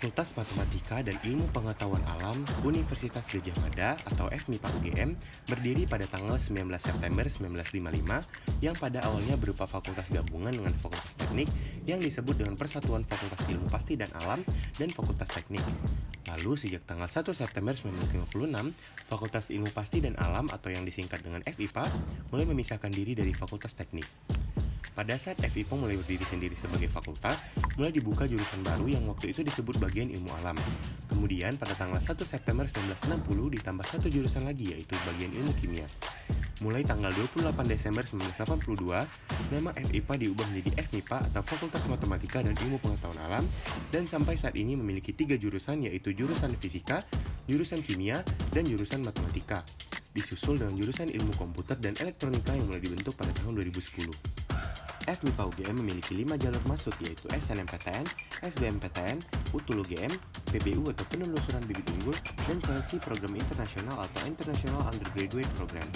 Fakultas Matematika dan Ilmu Pengetahuan Alam Universitas Gadjah Mada atau FMIPA UGM berdiri pada tanggal 19 September 1955 yang pada awalnya berupa fakultas gabungan dengan fakultas teknik yang disebut dengan Persatuan Fakultas Ilmu Pasti dan Alam dan Fakultas Teknik. Lalu sejak tanggal 1 September 1956, Fakultas Ilmu Pasti dan Alam atau yang disingkat dengan FIPA mulai memisahkan diri dari Fakultas Teknik. Pada saat FIPA mulai berdiri sendiri sebagai fakultas, mulai dibuka jurusan baru yang waktu itu disebut bagian ilmu alam. Kemudian pada tanggal 1 September 1960 ditambah satu jurusan lagi yaitu bagian ilmu kimia. Mulai tanggal 28 Desember 1982, nama FIPA diubah menjadi FMIPA atau Fakultas Matematika dan Ilmu Pengetahuan Alam dan sampai saat ini memiliki 3 jurusan yaitu jurusan fisika, jurusan kimia, dan jurusan matematika. Disusul dengan jurusan ilmu komputer dan elektronika yang mulai dibentuk pada tahun 2010. FMIPA UGM memiliki 5 jalur masuk yaitu SNMPTN, SBMPTN, UTUL UGM, PBU atau penelusuran bibit unggul, dan seleksi program internasional atau International Undergraduate Program.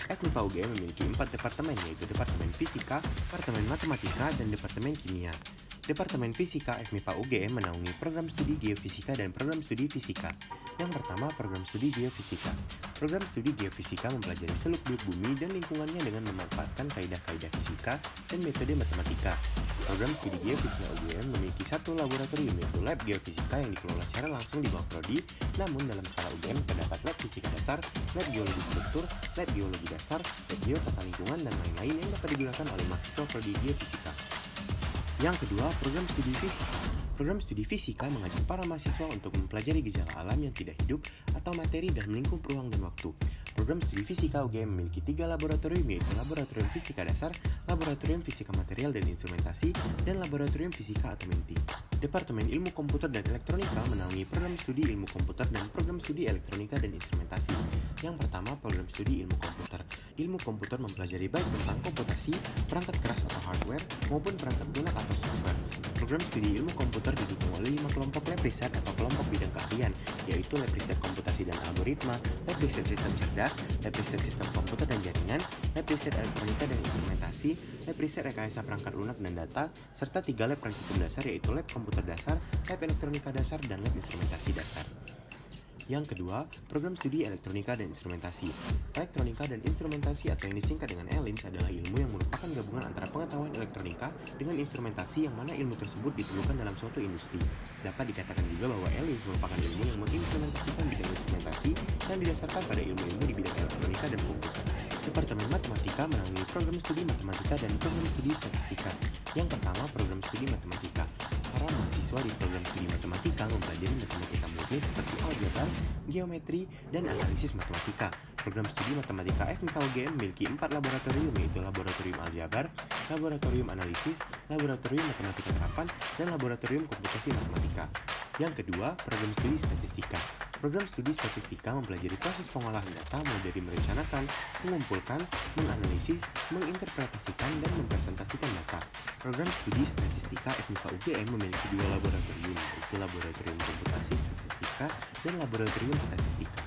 FMIPA UGM memiliki 4 departemen yaitu Departemen Fisika, Departemen Matematika, dan Departemen Kimia. Departemen Fisika FMIPA UGM menaungi program studi geofisika dan program studi fisika. Yang pertama, program studi geofisika. Program studi geofisika mempelajari seluk-beluk bumi dan lingkungannya dengan memanfaatkan kaidah-kaidah fisika dan metode matematika. Program studi geofisika UGM memiliki 1 laboratorium yaitu Lab Geofisika yang dikelola secara langsung di bawah prodi. Namun dalam skala UGM terdapat Lab Fisika Dasar, Lab Geologi Struktur, Lab Geologi Dasar, Lab Geotata Lingkungan, dan lain-lain yang dapat digunakan oleh mahasiswa prodi geofisika. Yang kedua, program studi fisika. Program studi fisika mengajak para mahasiswa untuk mempelajari gejala alam yang tidak hidup atau materi dalam lingkup ruang dan waktu. Program studi fisika UGM memiliki 3 laboratorium yaitu Laboratorium Fisika Dasar, Laboratorium Fisika Material dan Instrumentasi, dan Laboratorium Fisika Atomentik. Departemen Ilmu Komputer dan Elektronika menaungi program studi ilmu komputer dan program studi elektronika dan instrumentasi. Yang pertama, program studi ilmu komputer. Ilmu komputer mempelajari baik tentang komputasi, perangkat keras atau hardware, maupun perangkat lunak atau software. Program studi ilmu komputer didukung oleh 5 kelompok lab riset atau kelompok bidang keahlian, yaitu lab riset komputasi dan algoritma, lab riset sistem cerdas, lab riset sistem komputer dan jaringan, lab riset elektronika dan instrumentasi, lab riset rekayasa perangkat lunak dan data, serta 3 lab sistem dasar yaitu lab komputer dasar, lab elektronika dasar, dan lab instrumentasi dasar. Yang kedua, program studi elektronika dan instrumentasi. Elektronika dan instrumentasi atau yang disingkat dengan ELINS adalah ilmu yang merupakan gabungan antara pengetahuan elektronika dengan instrumentasi yang mana ilmu tersebut ditemukan dalam suatu industri. Dapat dikatakan juga bahwa ELINS merupakan ilmu yang menginstrumentasikan bidang instrumentasi yang didasarkan pada ilmu-ilmu di bidang elektronika dan komputer. Departemen Matematika menaungi program studi matematika dan program studi statistika. Yang pertama, program studi matematika. Para mahasiswa di program studi matematika mempelajari matematika murni seperti aljabar, geometri, dan analisis matematika. Program studi matematika FMIPA UGM memiliki 4 laboratorium yaitu Laboratorium Aljabar, Laboratorium Analisis, Laboratorium Matematika Terapan, dan Laboratorium Komputasi Matematika. Yang kedua, program studi statistika. Program studi statistika mempelajari proses pengolahan data mulai dari merencanakan, mengumpulkan, menganalisis, menginterpretasikan, dan mempresentasikan data. Program studi statistika FMIPA UGM memiliki 2 laboratorium, yaitu Laboratorium Komputasi Statistika dan Laboratorium Statistika.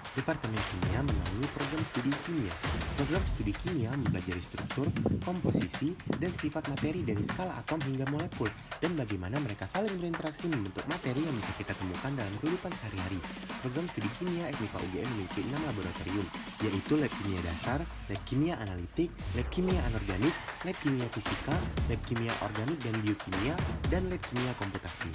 Departemen Kimia menaungi program studi kimia. Program studi kimia mempelajari struktur, komposisi, dan sifat materi dari skala atom hingga molekul, dan bagaimana mereka saling berinteraksi membentuk materi yang bisa kita temukan dalam kehidupan sehari-hari. Program studi kimia FMIPA UGM memiliki 6 laboratorium, yaitu Lab Kimia Dasar, Lab Kimia Analitik, Lab Kimia Anorganik, Lab Kimia Fisika, Lab Kimia Organik dan Biokimia, dan Lab Kimia Komputasi.